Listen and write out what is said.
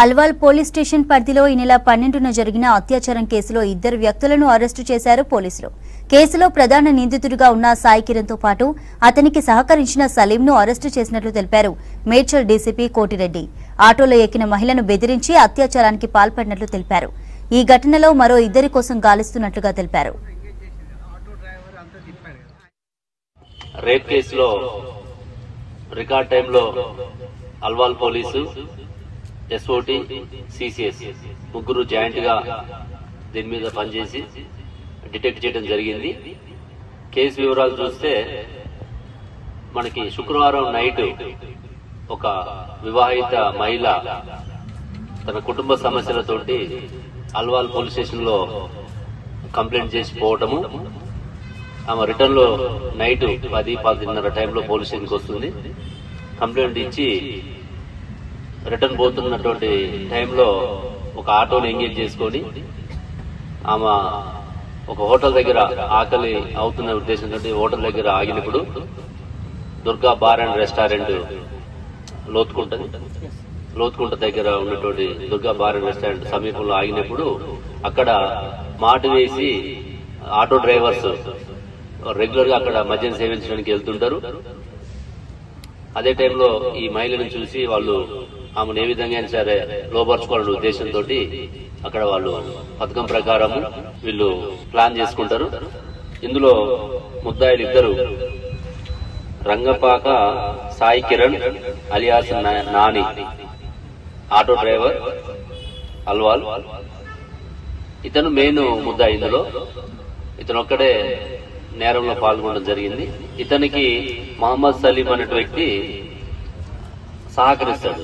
Alwal police station పరిధిలో ఈ నెల 12న జరిగిన అత్యాచారం కేసులో ఇద్దరు వ్యక్తులను అరెస్టు చేశారు పోలీసులు. కేసులో ప్రధాన నిందితుడిగా ఉన్న సాయి కిరణ్ తో పాటు అతనికి సహకరించిన సలీంను అరెస్టు చేసినట్లు తెలిపారు మేడ్చల్ డీసీపీ కోటిరెడ్డి. ఆటోలో ఎక్కిన మహిళను బెదిరించి అత్యాచారానికి పాల్పడినట్లు తెలిపారు. ఈ ఘటనలో మరో ఇద్దరి కోసం గాలిస్తున్నట్లుగా తెలిపారు. రేప్ కేసులో రికార్డ్ టైంలో అల్వాల్ పోలీసు, ఎస్ఓటి, సిసిఎస్ ముగ్గురు జాయింట్ గా దీని మీద పనిచేసి డిటెక్ట్ చేయడం జరిగింది. కేసు వివరాలు చూస్తే మనకి శుక్రవారం నైట్ ఒక వివాహిత మహిళ తన కుటుంబ సమస్యలతోటి అల్వాల్ పోలీస్ స్టేషన్ లో కంప్లైంట్ చేసి పోవటము, ఆమె రిటర్న్ లో నైట్ 10-10:30 టైంలో పోలీస్ స్టేషన్కి వస్తుంది. కంప్లైంట్ ఇచ్చి రిటర్న్ పోతున్నటువంటి టైంలో ఒక ఆటోని ఎంగేజ్ చేసుకొని ఆమె ఒక హోటల్ దగ్గర ఆకలి అవుతున్న ఉద్దేశంతో హోటల్ దగ్గర ఆగినప్పుడు Durga bar and restaurant Lothukunta దగ్గర ఉన్నటువంటి దుర్గా బార్ అండ్ రెస్టారెంట్ సమీపంలో ఆగినప్పుడు అక్కడ మాట వేసి ఆటో డ్రైవర్స్ రెగ్యులర్ గా అక్కడ మద్యం సేవించడానికి వెళ్తుంటారు. అదే టైంలో ఈ మహిళను చూసి వాళ్ళు ఆమెను ఏ విధంగా సరే లోపరుచుకోవాలనే ఉద్దేశంతో అక్కడ వాళ్ళు పథకం ప్రకారం వీళ్ళు ప్లాన్ చేసుకుంటారు. ఇందులో ముద్దాయిలు ఇద్దరు Rangapaka Sai Kiran alias Nani, auto driver Alwal. ఇతను మెయిన్ ముద్దాయి. ఇందులో ఇతను ఒక్కడే నేరంలో పాల్గొనడం జరిగింది. ఇతనికి మహమ్మద్ సలీం అనే వ్యక్తి సహకరిస్తాడు.